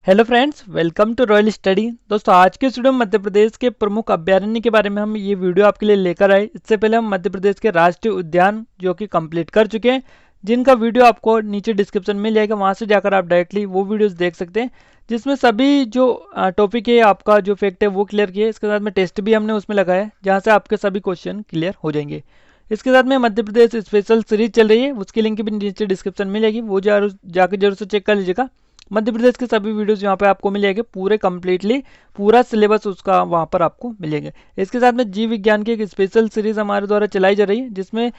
Hello friends, welcome to Royal Study. दोस्तों, आज के वीडियो में मध्य प्रदेश के प्रमुख अभ्यारण्य के बारे में हम ये वीडियो आपके लिए लेकर आए। इससे पहले हम मध्य प्रदेश के राष्ट्रीय उद्यान जो कि कंप्लीट कर चुके हैं, जिनका वीडियो आपको नीचे डिस्क्रिप्शन में मिल जाएगा, वहां से जाकर आप डायरेक्टली वो वीडियोस देख सकते हैं, जिसमें सभी जो टॉपिक है, आपका जो फैक्ट है वो क्लियर किया है। इसके साथ में टेस्ट भी हमने उसमें लगाया है, जहाँ से आपके सभी क्वेश्चन क्लियर हो जाएंगे। इसके साथ में मध्य प्रदेश स्पेशल सीरीज चल रही है, उसकी लिंक भी नीचे डिस्क्रिप्शन में मिलेगी, वो जाकर जरूर से चेक कर लीजिएगा। मध्य प्रदेश के सभी वीडियोस यहाँ पे आपको मिलेंगे, पूरे कंप्लीटली पूरा सिलेबस उसका वहाँ पर आपको मिलेगा। इसके साथ में जीव विज्ञान की एक स्पेशल सीरीज हमारे द्वारा चलाई जा रही है, जिसमें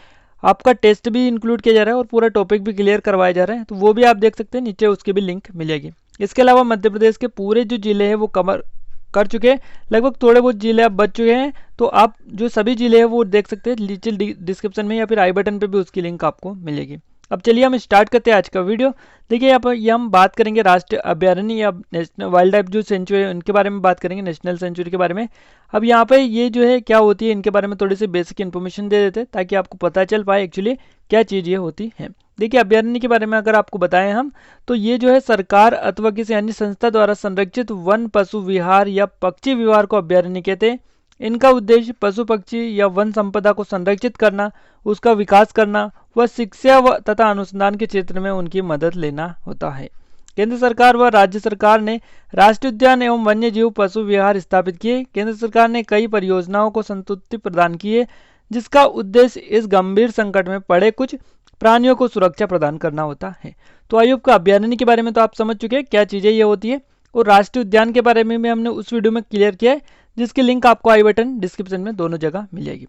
आपका टेस्ट भी इंक्लूड किया जा रहा है और पूरा टॉपिक भी क्लियर करवाया जा रहा है, तो वो भी आप देख सकते हैं, नीचे उसकी भी लिंक मिलेगी। इसके अलावा मध्य प्रदेश के पूरे जो जिले हैं वो कवर कर चुके हैं, लगभग थोड़े बहुत जिले अब बच चुके हैं, तो आप जो सभी जिले हैं वो देख सकते हैं नीचे डिस्क्रिप्शन में या फिर आई बटन पे भी उसकी लिंक आपको मिलेगी। अब चलिए हम स्टार्ट करते हैं आज का वीडियो। देखिए, यहाँ पर ये हम बात करेंगे राष्ट्रीय अभ्यारण्य या नेशनल वाइल्ड लाइफ जो सेंचुरी है उनके बारे में बात करेंगे, नेशनल सेंचुरी के बारे में। अब यहाँ पे ये जो है क्या होती है, इनके बारे में थोड़ी सी बेसिक इन्फॉर्मेशन दे देते हैं ताकि आपको पता चल पाए एक्चुअली क्या चीज़ ये होती है। देखिए, अभ्यारण्य के बारे में अगर आपको बताएं हम, तो ये जो है सरकार अथवा किसी अन्य संस्था द्वारा संरक्षित वन पशु विहार या पक्षी विहार को अभ्यारण्य कहते हैं। इनका उद्देश्य पशु पक्षी या वन संपदा को संरक्षित करना, उसका विकास करना व शिक्षा तथा अनुसंधान के क्षेत्र में उनकी मदद लेना होता है। केंद्र सरकार व राज्य सरकार ने राष्ट्रीय उद्यान एवं वन्य जीव पशु विहार स्थापित किए। केंद्र सरकार ने कई परियोजनाओं को संतुष्टि प्रदान की है, जिसका उद्देश्य इस गंभीर संकट में पड़े कुछ प्राणियों को सुरक्षा प्रदान करना होता है। तो आयोग का अभ्यारण्य के बारे में तो आप समझ चुके हैं क्या चीजें ये होती है, और राष्ट्रीय उद्यान के बारे में भी हमने उस वीडियो में क्लियर किया है, जिसकी लिंक आपको आई बटन डिस्क्रिप्शन में दोनों जगह मिलेगी।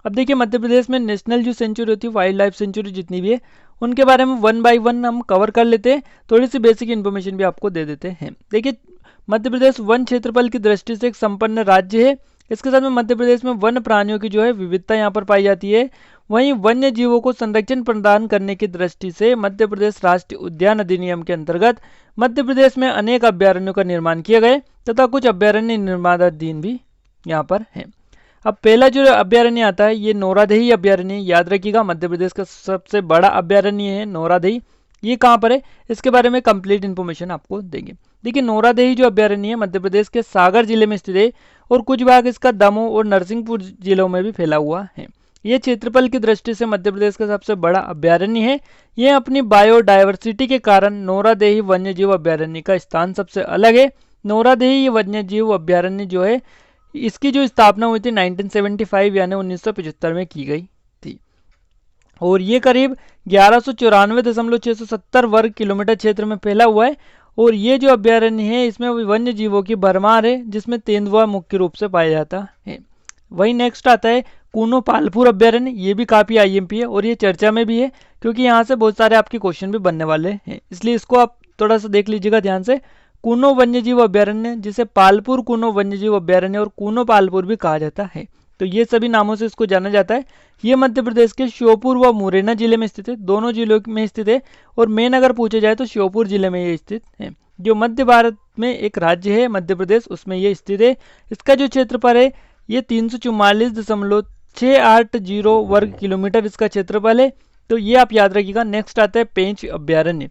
अब देखिए, मध्य प्रदेश में नेशनल जो सेंचुरी होती है, वाइल्ड लाइफ सेंचुरी जितनी भी है, उनके बारे में वन बाय वन हम कवर कर लेते हैं, थोड़ी सी बेसिक इन्फॉर्मेशन भी आपको दे देते हैं। देखिए, मध्य प्रदेश वन क्षेत्रफल की दृष्टि से एक संपन्न राज्य है। इसके साथ में मध्य प्रदेश में वन प्राणियों की जो है विविधता यहाँ पर पाई जाती है। वहीं वन्य जीवों को संरक्षण प्रदान करने की दृष्टि से मध्य प्रदेश राष्ट्रीय उद्यान अधिनियम के अंतर्गत मध्य प्रदेश में अनेक अभ्यारण्यों का निर्माण किया गया तथा कुछ अभ्यारण्य निर्माणाधीन भी यहाँ पर है। अब पहला जो अभ्यारण्य आता है, ये नौरादेही अभ्यारण्य, याद रखिएगा मध्य प्रदेश का सबसे बड़ा अभ्यारण्य है नौरादेही। ये कहाँ पर है, इसके बारे में कंप्लीट इन्फॉर्मेशन आपको देंगे। देखिए, नौरादेही जो अभ्यारण्य है मध्य प्रदेश के सागर जिले में स्थित है, और कुछ भाग इसका दमोह और नरसिंहपुर जिलों में भी फैला हुआ है। ये क्षेत्रफल की दृष्टि से मध्य प्रदेश का सबसे बड़ा अभ्यारण्य है। ये अपनी बायोडायवर्सिटी के कारण नौरादेही वन्यजीव अभ्यारण्य का स्थान सबसे अलग है। नौरादेही वन्यजीव अभ्यारण्य जो है, इसकी जो स्थापना हुई थी 1975 यानी 1975 में की गई थी, और ये करीब 1194.670 वर्ग किलोमीटर क्षेत्र में फैला हुआ है। और ये जो अभ्यारण्य है, इसमें वन्य जीवों की भरमार है, जिसमें तेंदुआ मुख्य रूप से पाया जाता है। वही नेक्स्ट आता है कूनो पालपुर अभ्यारण्य। ये भी काफी आईएमपी है और ये चर्चा में भी है, क्योंकि यहाँ से बहुत सारे आपके क्वेश्चन भी बनने वाले हैं, इसलिए इसको आप थोड़ा सा देख लीजिएगा ध्यान से। कूनो वन्यजीव अभ्यारण्य, जिसे पालपुर कूनो वन्यजीव अभ्यारण्य और कूनो पालपुर भी कहा जाता है, तो ये सभी नामों से इसको जाना जाता है। ये मध्य प्रदेश के श्योपुर व मुरैना जिले में स्थित है, दोनों जिलों में स्थित है, और मेन अगर पूछा जाए तो श्योपुर जिले में ये स्थित है, जो मध्य भारत में एक राज्य है मध्य प्रदेश, उसमें ये स्थित है। इसका जो क्षेत्रफल है ये 344.680 वर्ग किलोमीटर इसका क्षेत्रफल है, तो ये आप याद रखिएगा। नेक्स्ट आता है पेंच अभ्यारण्य।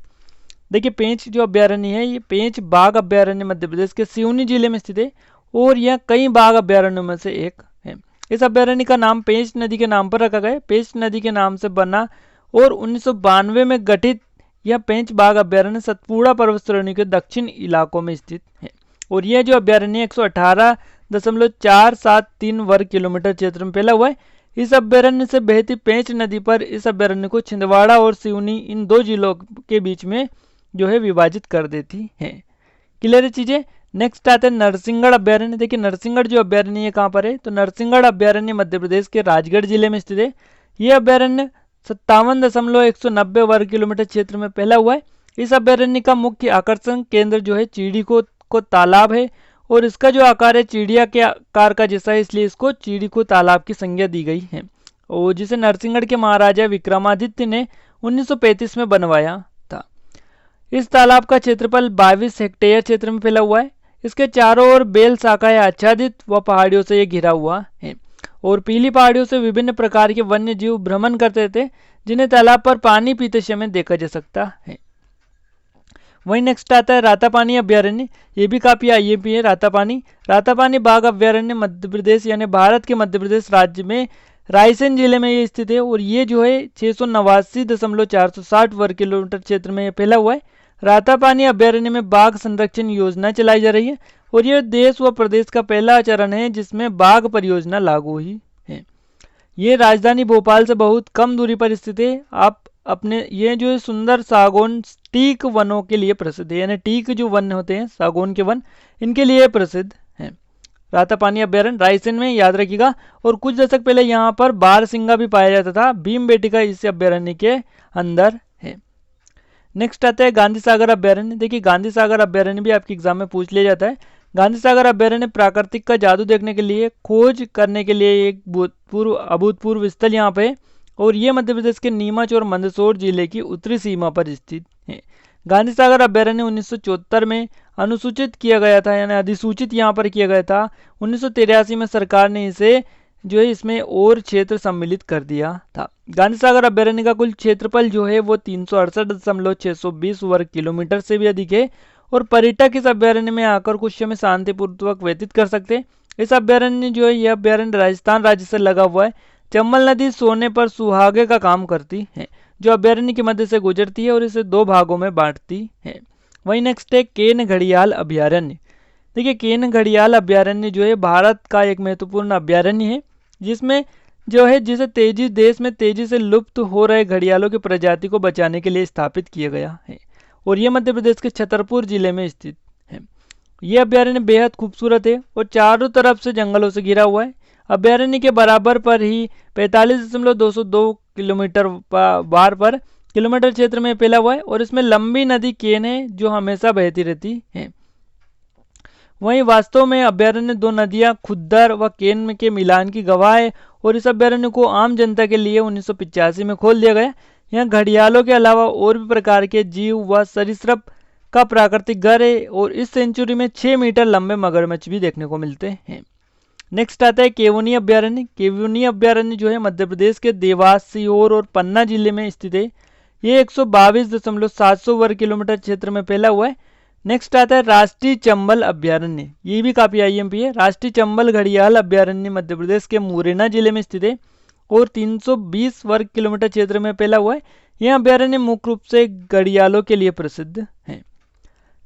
देखिए, पेंच जो अभ्यारण्य है, ये पेंच बाघ अभ्यारण्य मध्य प्रदेश के सिवनी जिले में स्थित है, और यह कई बाघ अभ्यारण्यों में से एक है। इस अभ्यारण्य का नाम पेंच नदी के नाम पर रखा गया है, पेंच नदी के नाम से बना, और 1992 में गठित यह पेंच बाघ अभ्यारण्य सतपुड़ा पर्वत श्रेणी के दक्षिण इलाकों में स्थित है। और यह जो अभ्यारण्य 118.473 वर्ग किलोमीटर क्षेत्र में फैला हुआ है। इस अभ्यारण्य से बहती पेंच नदी पर इस अभ्यारण्य को छिंदवाड़ा और सिवनी, इन दो जिलों के बीच में जो है विभाजित कर देती है। क्लियर है चीजें। नेक्स्ट आता है नरसिंहगढ़ अभ्यारण्य। देखिए, नरसिंहगढ़ जो अभ्यारण्य है कहाँ पर है, तो नरसिंहगढ़ अभ्यारण्य मध्य प्रदेश के राजगढ़ जिले में स्थित है। यह अभ्यारण्य 57.190 वर्ग किलोमीटर क्षेत्र में फैला हुआ है। इस अभ्यारण्य का मुख्य आकर्षण केंद्र जो है चीड़ी को तालाब है, और इसका जो आकार है चिड़िया के आकार का जैसा है, इसलिए इसको चीड़ी को तालाब की संज्ञा दी गई है, और जिसे नरसिंहगढ़ के महाराजा विक्रमादित्य ने 1935 में बनवाया था। इस तालाब का क्षेत्रफल 22 हेक्टेयर क्षेत्र में फैला हुआ है। इसके चारों ओर बेल शाखाएं आच्छादित व पहाड़ियों से ये घिरा हुआ है, और पीली पहाड़ियों से विभिन्न प्रकार के वन्य जीव भ्रमण करते थे, जिन्हें तालाब पर पानी पीते समय देखा जा सकता है। वहीं नेक्स्ट आता है रातापानी अभ्यारण्य, ये भी काफी आईएमपी है। रातापानी बाघ अभ्यारण्य मध्य प्रदेश यानी भारत के मध्य प्रदेश राज्य में रायसेन जिले में ये स्थित है और ये जो है 689.460 वर्ग किलोमीटर क्षेत्र में ये फैला हुआ है। रातापानी अभ्यारण्य में बाघ संरक्षण योजना चलाई जा रही है और ये देश व प्रदेश का पहला चरण है जिसमें बाघ परियोजना लागू हुई है। ये राजधानी भोपाल से बहुत कम दूरी पर स्थित है। आप अपने ये जो है सुंदर सागौन टीक वनों के लिए प्रसिद्ध है, यानी टीक जो वन होते हैं सागौन के वन, इनके लिए प्रसिद्ध है। रातापानी अभ्यारण्य रायसेन में, याद रखिएगा। और कुछ दशक पहले यहाँ पर बारहसिंगा भी पाया जाता था। भीमबेटका इस अभ्यारण्य के अंदर है। नेक्स्ट आता है गांधी सागर अभ्यारण्य। देखिए गांधी सागर अभ्यारण्य भी आपके एग्जाम में पूछ लिया जाता है। गांधी सागर अभ्यारण्य प्राकृतिक का जादू देखने के लिए, खोज करने के लिए एक अभूतपूर्व स्थल यहाँ पे, और ये मध्य प्रदेश के नीमच और मंदसौर जिले की उत्तरी सीमा पर स्थित है। गांधी सागर अभ्यारण्य 1974 में अनुसूचित किया गया था, यानी अधिसूचित यहाँ पर किया गया था। 1983 में सरकार ने इसे जो है इसमें और क्षेत्र सम्मिलित कर दिया था। गांधी सागर अभ्यारण्य का कुल क्षेत्रफल जो है वो 368.620 वर्ग किलोमीटर से भी अधिक है और पर्यटक इस अभ्यारण्य में आकर कुछ समय शांतिपूर्वक व्यतीत कर सकते हैं। इस अभ्यारण्य जो है यह अभ्यारण्य राजस्थान राज्य से लगा हुआ है। चंबल नदी सोने पर सुहागे का काम करती है जो अभ्यारण्य के मध्य से गुजरती है और इसे 2 भागों में बांटती है। वहीं नेक्स्ट है केन घड़ियाल अभ्यारण्य। देखिए केन घड़ियाल अभ्यारण्य जो है भारत का एक महत्वपूर्ण अभ्यारण्य है जिसमें जो है जिसे देश में तेजी से लुप्त हो रहे घड़ियालों की प्रजाति को बचाने के लिए स्थापित किया गया है और ये मध्य प्रदेश के छतरपुर जिले में स्थित है। ये अभ्यारण्य बेहद खूबसूरत है और चारों तरफ से जंगलों से घिरा हुआ है। अभ्यारण्य के बराबर पर ही 45.202 किलोमीटर बार पर किलोमीटर क्षेत्र में फैला हुआ है और इसमें लंबी नदी केन है जो हमेशा बहती रहती है। वहीं वास्तव में अभ्यारण्य 2 नदियां खुद्दर व केन के मिलान की गवाह है और इस अभ्यारण्य को आम जनता के लिए 1985 में खोल दिया गया। यहाँ घड़ियालों के अलावा और भी प्रकार के जीव व सरीसृप का प्राकृतिक घर है और इस सेंचुरी में 6 मीटर लंबे मगरमच्छ भी देखने को मिलते हैं। नेक्स्ट आता है केवनी अभ्यारण्य। केवनी अभ्यारण्य जो है मध्य प्रदेश के देवास, सीहोर और पन्ना जिले में स्थित है। ये 122.700 वर्ग किलोमीटर क्षेत्र में फैला हुआ है। नेक्स्ट आता है राष्ट्रीय चंबल अभ्यारण्य। ये भी काफी आईएमपी है। राष्ट्रीय चंबल घड़ियाल अभ्यारण्य मध्य प्रदेश के मुरैना जिले में स्थित है और 320 वर्ग किलोमीटर क्षेत्र में फैला हुआ है। यह अभ्यारण्य मुख्य रूप से घड़ियालों के लिए प्रसिद्ध है।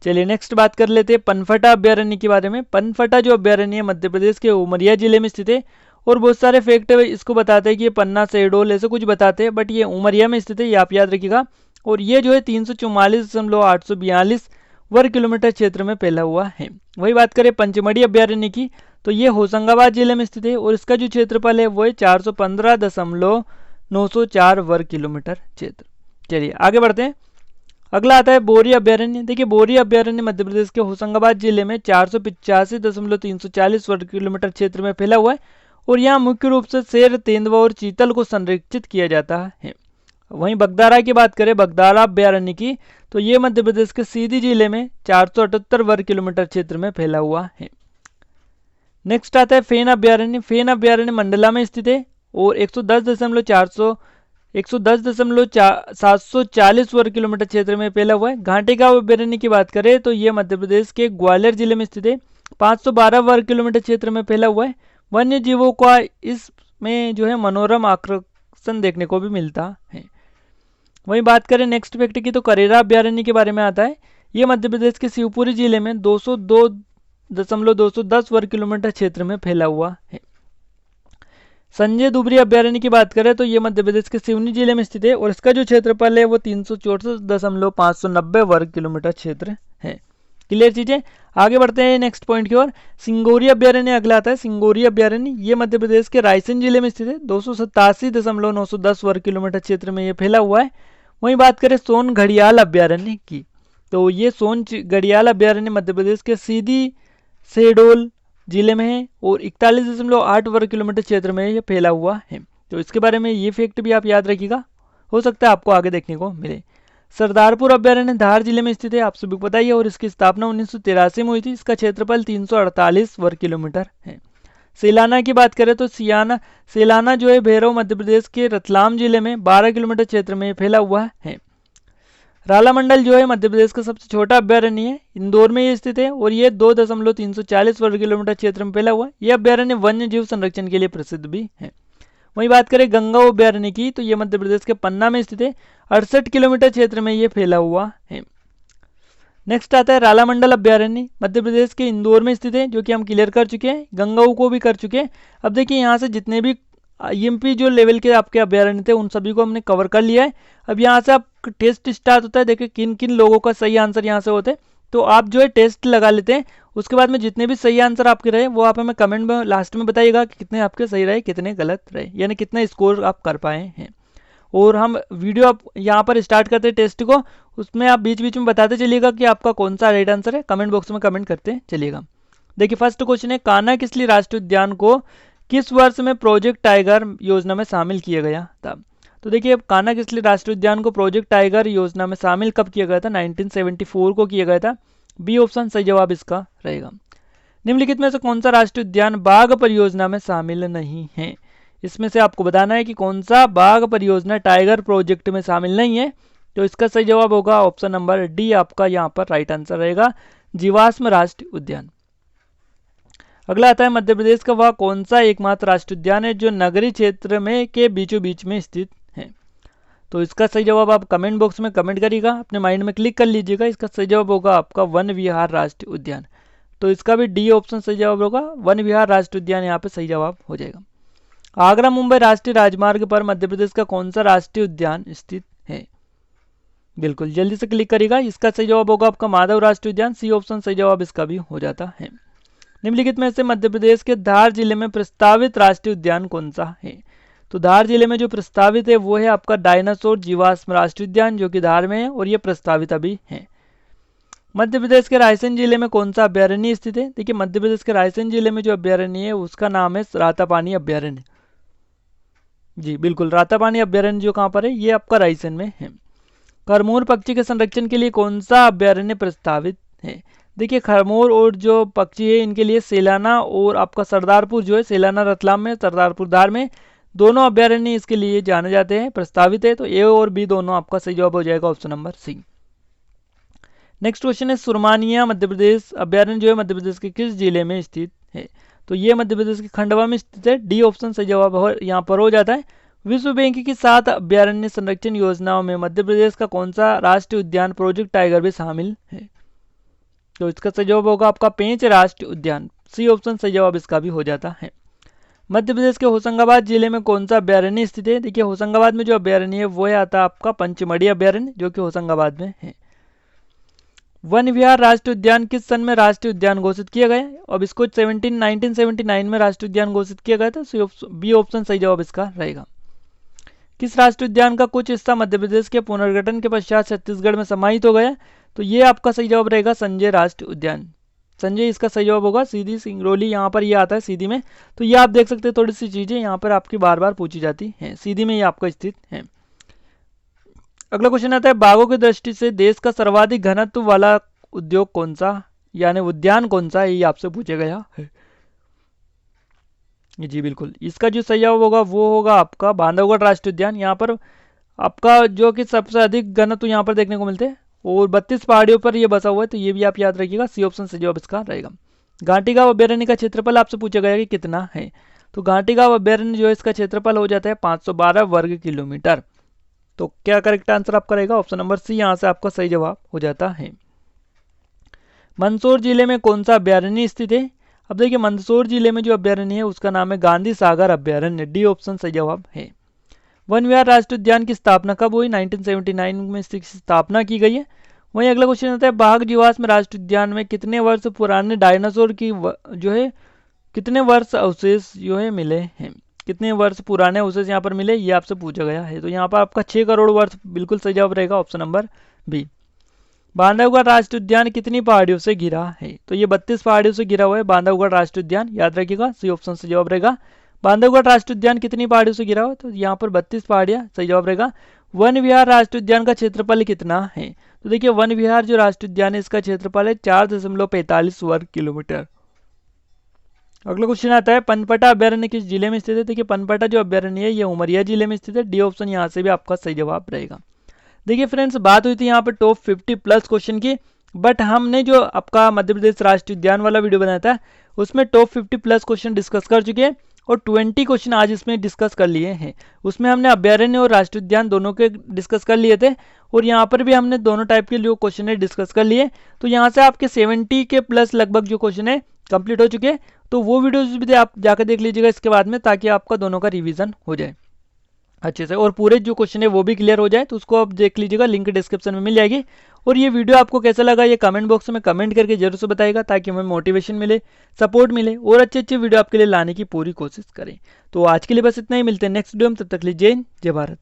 चलिए नेक्स्ट बात कर लेते हैं पनफटा अभ्यारण्य के बारे में। पनफटा जो अभ्यारण्य है मध्य प्रदेश के उमरिया जिले में स्थित है और बहुत सारे फैक्ट इसको बताते हैं कि ये पन्ना, शहडोल ऐसे कुछ बताते हैं, बट ये उमरिया में स्थित है, ये आप याद रखिएगा। और ये जो है 344.842 वर्ग किलोमीटर क्षेत्र में फैला हुआ है। वही बात करें पंचमढ़ी अभ्यारण्य की तो ये होशंगाबाद जिले में स्थित है और इसका जो क्षेत्रफल है वो है 415.904 वर्ग किलोमीटर क्षेत्र। चलिए आगे बढ़ते हैं। अगला आता है बोरी अभ्यारण्य। देखिए बोरी अभ्यारण्य मध्य प्रदेश के होशंगाबाद जिले में 485.340 वर्ग किलोमीटर क्षेत्र में फैला हुआ है और यहाँ मुख्य रूप से शेर, तेंदुआ और चीतल को संरक्षित किया जाता है। वहीं बगदारा की बात करें, बगदारा अभ्यारण्य की, तो ये मध्य प्रदेश के सीधी जिले में 478 वर्ग किलोमीटर क्षेत्र में फैला हुआ है। नेक्स्ट आता है फेन अभ्यारण्य। फेन अभ्यारण्य मंडला में स्थित है और 110.740 वर्ग किलोमीटर क्षेत्र में फैला हुआ है। घाटीगांव अभ्यारण्य की बात करें तो ये मध्य प्रदेश के ग्वालियर जिले में स्थित है, 512 वर्ग किलोमीटर क्षेत्र में फैला हुआ है। वन्य जीवों का इसमें जो है मनोरम आकर्षण देखने को भी मिलता है। वहीं बात करें नेक्स्ट फैक्ट की तो करेरा अभ्यारण्य के बारे में आता है। ये मध्य प्रदेश के शिवपुरी जिले में 202.210 वर्ग किलोमीटर क्षेत्र में फैला हुआ है। संजय दुबरी अभ्यारण्य की बात करें तो ये मध्य प्रदेश के सिवनी जिले में स्थित है और इसका जो क्षेत्रफल है वो 364.590 वर्ग किलोमीटर क्षेत्र है। क्लियर चीजें, आगे बढ़ते हैं नेक्स्ट पॉइंट की ओर। सिंगोरी अभ्यारण्य अगला आता है। सिंगोरी अभ्यारण्य ये मध्य प्रदेश के रायसेन जिले में स्थित है, 287.910 वर्ग किलोमीटर क्षेत्र में ये फैला हुआ है। वहीं बात करें सोन घड़ियाल अभ्यारण्य की तो ये सोन घड़ियाल अभ्यारण्य मध्य प्रदेश के सीधी शहडोल जिले में है और 41.8 वर्ग किलोमीटर क्षेत्र में ये फैला हुआ है। तो इसके बारे में ये फैक्ट भी आप याद रखिएगा, हो सकता है आपको आगे देखने को मिले। सरदारपुर अभ्यारण्य धार जिले में स्थित है, आप सभी को पता ही है, और इसकी स्थापना 1983 में हुई थी। इसका क्षेत्रफल 348 वर्ग किलोमीटर है। सेलाना की बात करें तो सेलाना जो है भैरव मध्य प्रदेश के रतलाम जिले में 12 किलोमीटर क्षेत्र में फैला हुआ है। रालामंडल जो है मध्य प्रदेश का सबसे छोटा अभ्यारण्य है, इंदौर में ये स्थित है और ये 2.340 वर्ग किलोमीटर क्षेत्र में फैला हुआ है। ये अभ्यारण्य वन्य जीव संरक्षण के लिए प्रसिद्ध भी है। वहीं बात करें गंगा अभ्यारण्य की, तो ये मध्य प्रदेश के पन्ना में स्थित है, 68 किलोमीटर क्षेत्र में ये फैला हुआ है। नेक्स्ट आता है रालामंडल अभ्यारण्य, मध्य प्रदेश के इंदौर में स्थित है, जो कि हम क्लियर कर चुके हैं, गंगाऊ को भी कर चुके हैं। अब देखिए यहाँ से जितने भी ईएमपी जो लेवल के आपके अभ्यारण्य थे उन सभी को हमने कवर कर लिया है। अब यहाँ से आप टेस्ट स्टार्ट होता है, देखिए किन किन लोगों का सही आंसर यहाँ से होते हैं, तो आप जो है टेस्ट लगा लेते हैं। उसके बाद में जितने भी सही आंसर आपके रहे वो आप हमें कमेंट में लास्ट में बताइएगा कि कितने आपके सही रहे कितने गलत रहे, यानी कितना स्कोर आप कर पाए हैं। और हम वीडियो आप यहाँ पर स्टार्ट करते हैं टेस्ट को, उसमें आप बीच बीच में बताते चलिएगा कि आपका कौन सा राइट आंसर है, कमेंट बॉक्स में कमेंट करते चलिएगा। देखिए फर्स्ट क्वेश्चन है, कान्हा किसली राष्ट्रीय उद्यान को किस वर्ष में प्रोजेक्ट टाइगर योजना में शामिल किया गया था। तो देखिए कान्हा किसली राष्ट्रीय उद्यान को प्रोजेक्ट टाइगर योजना में शामिल कब किया गया था, 1974 को किया गया था। बी ऑप्शन सही जवाब इसका रहेगा। निम्नलिखित में से कौन सा राष्ट्रीय उद्यान बाघ परियोजना में शामिल नहीं है, इसमें से आपको बताना है कि कौन सा बाघ परियोजना टाइगर प्रोजेक्ट में शामिल नहीं है। तो इसका सही जवाब होगा ऑप्शन नंबर डी, आपका यहाँ पर राइट आंसर रहेगा, जीवाश्म राष्ट्रीय उद्यान। अगला आता है मध्य प्रदेश का वह कौन सा एकमात्र राष्ट्रीय उद्यान है जो नगरीय क्षेत्र में के बीचों बीच में स्थित है। तो इसका सही जवाब आप कमेंट बॉक्स में कमेंट करिएगा, अपने माइंड में क्लिक कर लीजिएगा। इसका सही जवाब होगा आपका वन विहार राष्ट्रीय उद्यान। तो इसका भी डी ऑप्शन सही जवाब होगा, वन विहार राष्ट्रीय उद्यान यहाँ पे सही जवाब हो जाएगा। आगरा मुंबई राष्ट्रीय राजमार्ग पर मध्य प्रदेश का कौन सा राष्ट्रीय उद्यान स्थित है। बिल्कुल जल्दी से क्लिक करिएगा। इसका सही जवाब होगा आपका माधव राष्ट्रीय उद्यान, सी ऑप्शन सही जवाब इसका भी हो जाता है। निम्नलिखित में से मध्य प्रदेश के धार जिले में प्रस्तावित राष्ट्रीय उद्यान कौन सा है। तो धार जिले में जो प्रस्तावित है वो है आपका डायनासोर जीवाश्म राष्ट्रीय उद्यान, जो कि धार में है और ये प्रस्तावित अभी है। मध्य प्रदेश के रायसेन जिले में कौन सा अभ्यारण्य स्थित है। देखिए मध्य प्रदेश के रायसेन जिले में जो अभ्यारण्य है उसका नाम है रातापानी अभ्यारण्य। जी बिल्कुल, रातापानी अभ्यारण्य जो कहाँ पर है, ये आपका रायसेन में है। खरमोर पक्षी के संरक्षण के लिए कौन सा अभ्यारण्य प्रस्तावित है। देखिए खरमोर और जो पक्षी है इनके लिए सेलाना और आपका सरदारपुर जो है, सेलाना रतलाम में, सरदारपुर धार में, दोनों अभ्यारण्य इसके लिए जाने जाते हैं, प्रस्तावित है। तो ए और बी दोनों आपका सही जवाब हो जाएगा option number C. Next question है, सुरमानिया मध्य प्रदेश अभ्यारण्य जो है मध्य प्रदेश के किस जिले में स्थित है। तो ये मध्य प्रदेश के खंडवा में स्थित है, डी ऑप्शन सही जवाब यहाँ पर हो जाता है। विश्व बैंक की 7 अभ्यारण्य संरक्षण योजनाओं में मध्य प्रदेश का कौन सा राष्ट्रीय उद्यान प्रोजेक्ट टाइगर भी शामिल है। तो इसका सही जवाब होगा आपका पेंच राष्ट्रीय उद्यान, सी ऑप्शन सही जवाब इसका भी हो जाता है। मध्य प्रदेश के होशंगाबाद जिले में कौन सा अभ्यारण्य स्थित है। देखिए होशंगाबाद में जो अभ्यारण्य है वो है आता आपका पंचमढ़ी अभ्यारण्य, जो कि होशंगाबाद में है। वन विहार राष्ट्रीय उद्यान किस सन में राष्ट्रीय उद्यान घोषित किया गया। अब इसको 1979 में राष्ट्रीय उद्यान घोषित किया गया था, बी ऑप्शन सही जवाब इसका रहेगा। किस राष्ट्रीय उद्यान का कुछ हिस्सा मध्य प्रदेश के पुनर्गठन के पश्चात छत्तीसगढ़ में समाहित हो गया। तो ये आपका सही जवाब रहेगा संजय राष्ट्रीय उद्यान, संजय इसका सही जवाब होगा। सीधी सिंगरौली यहाँ पर ये आता है सीधी में, तो ये आप देख सकते हैं थोड़ी सी चीजें यहाँ पर आपकी बार बार पूछी जाती हैं, सीधी में ये आपका स्थित है। अगला क्वेश्चन आता है, बाघों की दृष्टि से देश का सर्वाधिक घनत्व वाला उद्योग कौन सा, यानी उद्यान कौन सा है, ये आपसे पूछा गया है। जी बिल्कुल, इसका जो सही जवाब होगा वो होगा आपका बांधवगढ़ राष्ट्रीय उद्यान। यहाँ पर आपका जो कि सबसे अधिक घनत्व यहाँ पर देखने को मिलते हैं और 32 पहाड़ियों पर ये बसा हुआ है, तो ये भी आप याद रखिएगा, सी ऑप्शन सही जवाब इसका रहेगा। घाटी गांव अभ्यारण्य का क्षेत्रफल आपसे पूछा गया कि कितना है। तो घाटी गांव अभ्यारण्य जो है इसका क्षेत्रफल हो जाता है 512 वर्ग किलोमीटर। तो क्या करेक्ट आंसर आपका रहेगा ऑप्शन नंबर सी, यहाँ से आपका सही जवाब हो जाता है। मंदसौर जिले में कौन सा अभ्यारण्य स्थित है। अब देखिए मंदसौर जिले में जो अभ्यारण्य है उसका नाम है गांधी सागर अभ्यारण्य, डी ऑप्शन सही जवाब है। वन विहार राष्ट्रीय उद्यान की स्थापना कब हुई, 1979 में इसकी स्थापना की गई है। वहीं अगला क्वेश्चन आता है, बाघ जीवाश्म राष्ट्रीय उद्यान में कितने वर्ष पुराने डायनासोर की जो है कितने वर्ष अवशेष जो है मिले हैं, कितने वर्ष पुराने अवशेष यहाँ पर मिले, ये आपसे पूछा गया है। तो यहाँ पर आपका 6 करोड़ वर्ष बिल्कुल सही जवाब रहेगा ऑप्शन नंबर बी। बांधवगढ़ राष्ट्रीय उद्यान कितनी पहाड़ियों से घिरा है। तो ये 32 पहाड़ियों से घिरा हुआ है बांधवगढ़ राष्ट्रीय उद्यान, याद रखिएगा, सी ऑप्शन से जवाब रहेगा। बांधवगढ़ राष्ट्रीय उद्यान कितनी पहाड़ियों से घिरा हुआ है, तो यहाँ पर 32 पहाड़ियां सही जवाब रहेगा। वन विहार राष्ट्रीय उद्यान का क्षेत्रफल कितना है। तो देखिए वन विहार जो राष्ट्रीय उद्यान है इसका क्षेत्रफल है 4.45 वर्ग किलोमीटर। अगला क्वेश्चन आता है, पनपटा अभ्यारण्य किस जिले में स्थित है। देखिए पनपटा जो अभ्यारण्य है ये उमरिया जिले में स्थित है, डी ऑप्शन यहाँ से भी आपका सही जवाब रहेगा। देखिए फ्रेंड्स, बात हुई थी यहाँ पर टॉप 50 प्लस क्वेश्चन की, बट हमने जो आपका मध्य प्रदेश राष्ट्रीय उद्यान वाला वीडियो बनाया था उसमें टॉप 50 प्लस क्वेश्चन डिस्कस कर चुके हैं और 20 क्वेश्चन आज इसमें डिस्कस कर लिए हैं। उसमें हमने अभ्यारण्य और राष्ट्रीय उद्यान दोनों के डिस्कस कर लिए थे और यहाँ पर भी हमने दोनों टाइप के जो क्वेश्चन है डिस्कस कर लिए। तो यहाँ से आपके 70 के प्लस लगभग जो क्वेश्चन है कंप्लीट हो चुके हैं। तो वो वीडियोज भी आप जाकर देख लीजिएगा इसके बाद में, ताकि आपका दोनों का रिवीजन हो जाए अच्छे से और पूरे जो क्वेश्चन है वो भी क्लियर हो जाए। तो उसको आप देख लीजिएगा, लिंक डिस्क्रिप्शन में मिल जाएगी। और ये वीडियो आपको कैसा लगा ये कमेंट बॉक्स में कमेंट करके जरूर से बताइएगा, ताकि हमें मोटिवेशन मिले, सपोर्ट मिले और अच्छे अच्छे वीडियो आपके लिए लाने की पूरी कोशिश करें। तो आज के लिए बस इतना ही, मिलते हैं नेक्स्ट वीडियो में, तब तक के लिए जय हिंद जय भारत।